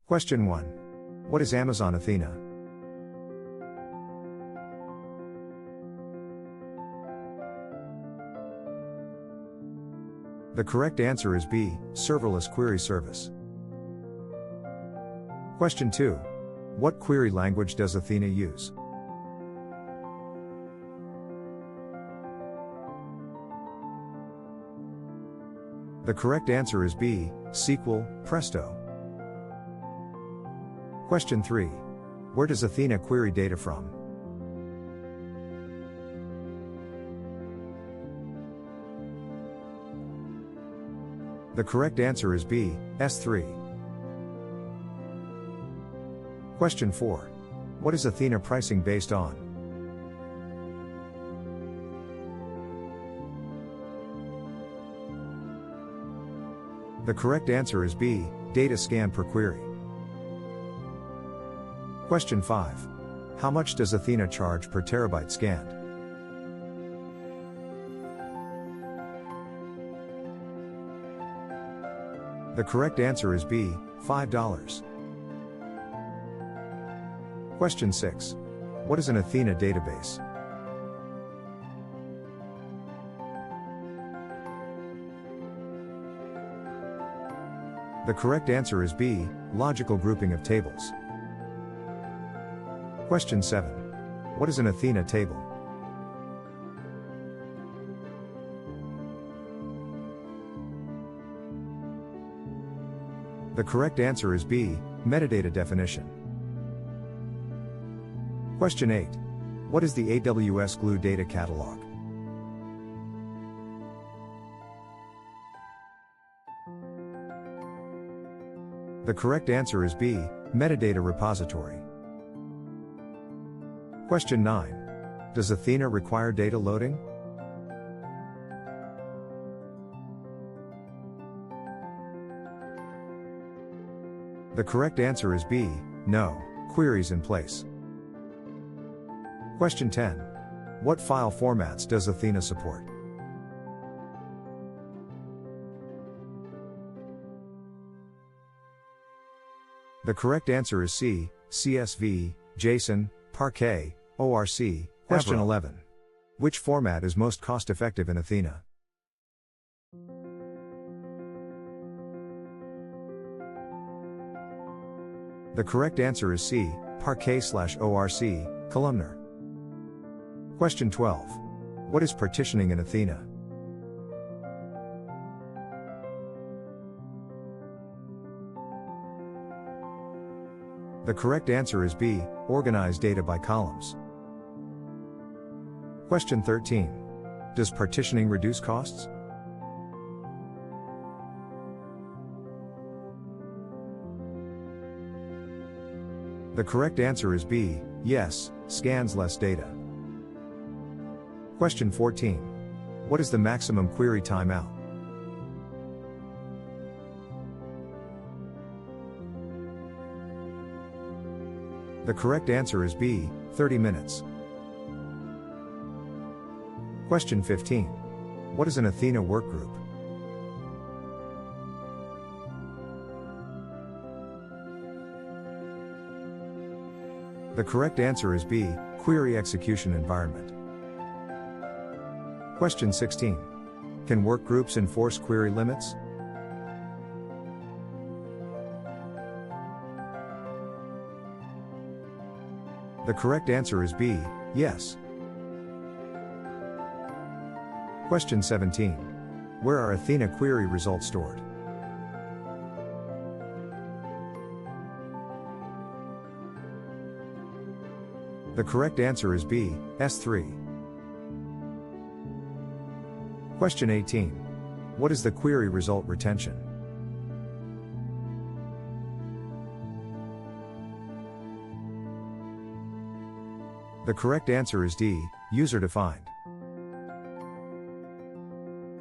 Question 1. What is Amazon Athena? The correct answer is B, Serverless Query Service. Question 2. What query language does Athena use? The correct answer is B, SQL, Presto. Question 3. Where does Athena query data from? The correct answer is B, S3. Question 4. What is Athena pricing based on? The correct answer is B, data scan per query. Question 5. How much does Athena charge per terabyte scanned? The correct answer is B, $5. Question 6. What is an Athena database? The correct answer is B, logical grouping of tables. Question 7. What is an Athena table? The correct answer is B, metadata definition. Question 8. What is the AWS Glue data catalog? The correct answer is B, metadata repository. Question 9. Does Athena require data loading? The correct answer is B, no, queries in place. Question 10. What file formats does Athena support? The correct answer is C, CSV, JSON, Parquet, ORC, Question 11. Which format is most cost-effective in Athena? The correct answer is C, Parquet/ORC, columnar. Question 12. What is partitioning in Athena? The correct answer is B, organize data by columns. Question 13. Does partitioning reduce costs? The correct answer is B, yes, scans less data. Question 14. What is the maximum query timeout? The correct answer is B, 30 minutes. Question 15. What is an Athena workgroup? The correct answer is B, query execution environment. Question 16. Can workgroups enforce query limits? The correct answer is B, yes. Question 17. Where are Athena query results stored? The correct answer is B, S3. Question 18. What is the query result retention? The correct answer is D, user-defined.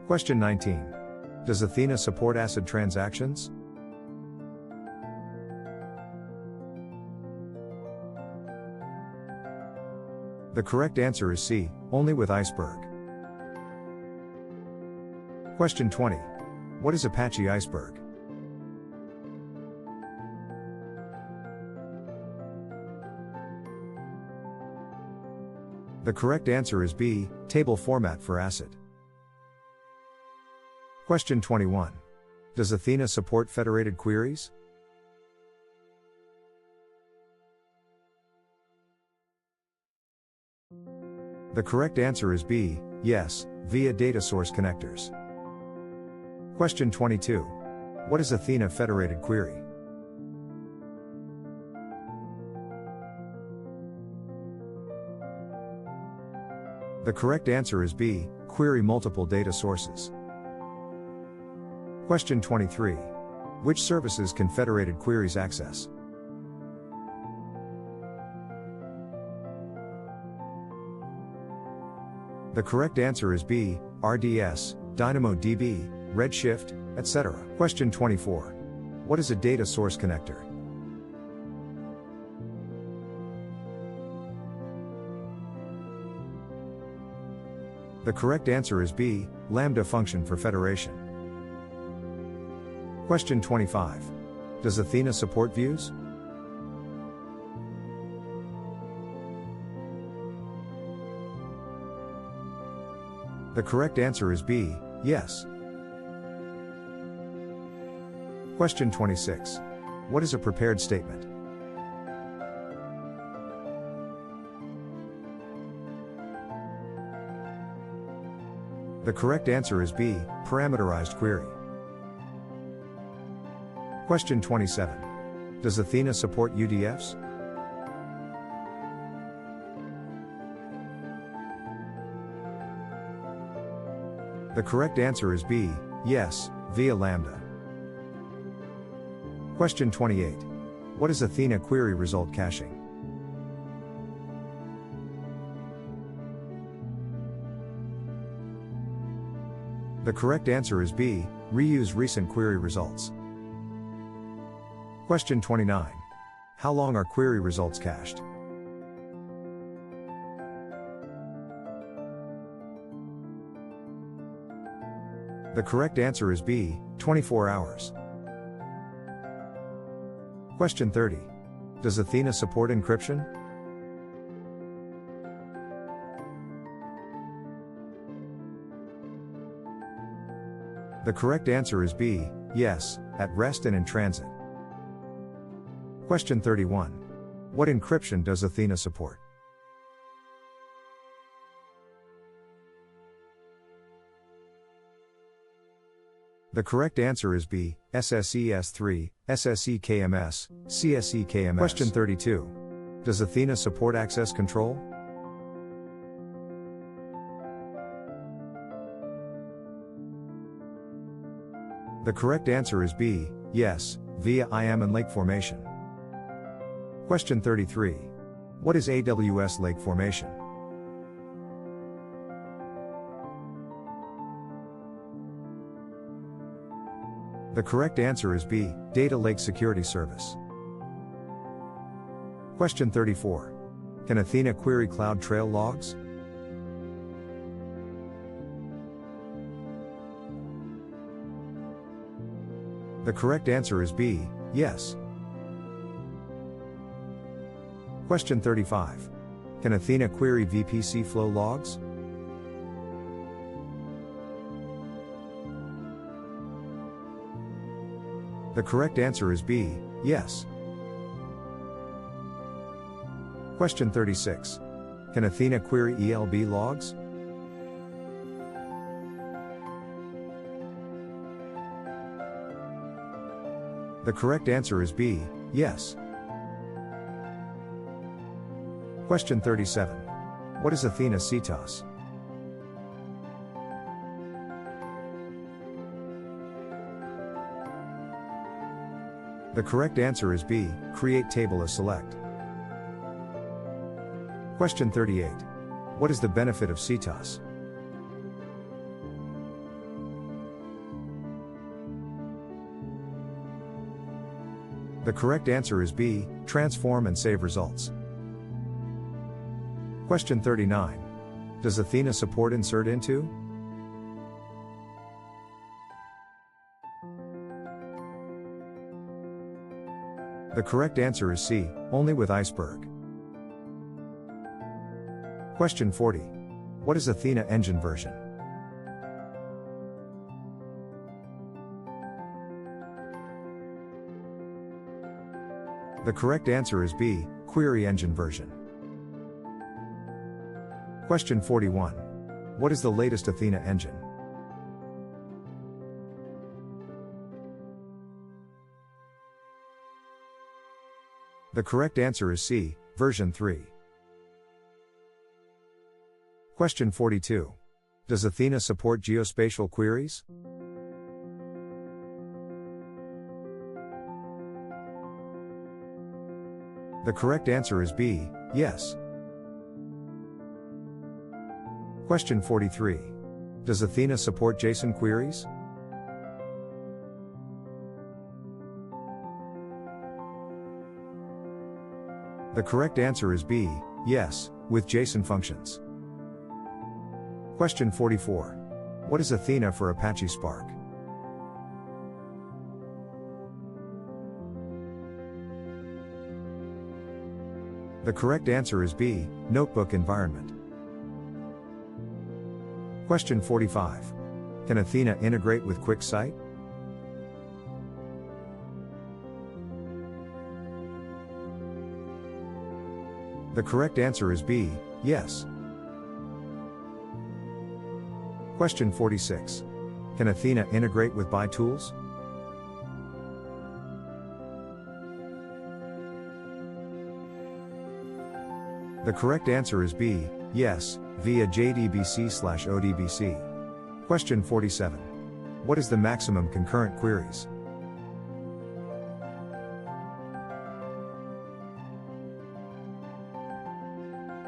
Question 19. Does Athena support ACID transactions? The correct answer is C, only with Iceberg. Question 20. What is Apache Iceberg? The correct answer is B, table format for ACID. Question 21. Does Athena support federated queries? The correct answer is B, yes, via data source connectors. Question 22. What is Athena federated query? The correct answer is B, query multiple data sources. Question 23. Which services can federated queries access? The correct answer is B, RDS, DynamoDB, Redshift, etc. Question 24. What is a data source connector? The correct answer is B, Lambda function for federation. Question 25. Does Athena support views? The correct answer is B, yes. Question 26. What is a prepared statement? The correct answer is B, parameterized query. Question 27. Does Athena support UDFs? The correct answer is B, yes, via Lambda. Question 28. What is Athena query result caching? The correct answer is B, reuse recent query results. Question 29. How long are query results cached? The correct answer is B, 24 hours. Question 30. Does Athena support encryption? The correct answer is B, yes, at rest and in transit. Question 31. What encryption does Athena support? The correct answer is B, SSES3, SSEKMS, CSEKMS. Question 32. Does Athena support access control? The correct answer is B, yes, via IAM and lake formation. Question 33. What is AWS lake formation? The correct answer is B, Data Lake Security Service. Question 34. Can Athena query CloudTrail logs? The correct answer is B, yes. Question 35. Can Athena query VPC flow logs? The correct answer is B, yes. Question 36. Can Athena query ELB logs? The correct answer is B, yes. Question 37. What is Athena CTAS? The correct answer is B, create table as select. Question 38. What is the benefit of CTAS? The correct answer is B, transform and save results. Question 39. Does Athena support insert into? The correct answer is C, only with Iceberg. Question 40. What is Athena engine version? The correct answer is B, query engine version. Question 41. What is the latest Athena engine? The correct answer is C, version 3. Question 42. Does Athena support geospatial queries? The correct answer is B, yes. Question 43. Does Athena support JSON queries? The correct answer is B, yes, with JSON functions. Question 44. What is Athena for Apache Spark? The correct answer is B, notebook environment. Question 45. Can Athena integrate with QuickSight? The correct answer is B, yes. Question 46. Can Athena integrate with BI tools? The correct answer is B, yes, via JDBC/ODBC. Question 47. What is the maximum concurrent queries?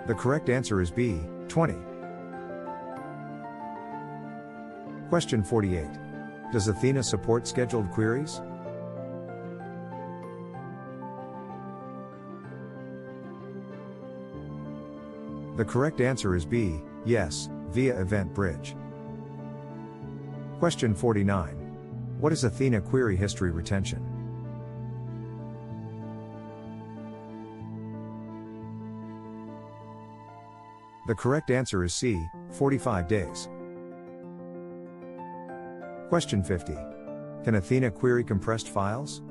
The correct answer is B, 20. Question 48. Does Athena support scheduled queries? The correct answer is B, yes, via Event Bridge. Question 49. What is Athena query history retention? The correct answer is C, 45 days. Question 50. Can Athena query compressed files?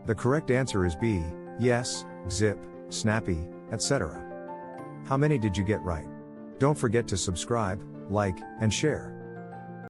The correct answer is B, yes, zip, snappy, etc. How many did you get right? Don't forget to subscribe, like, and share.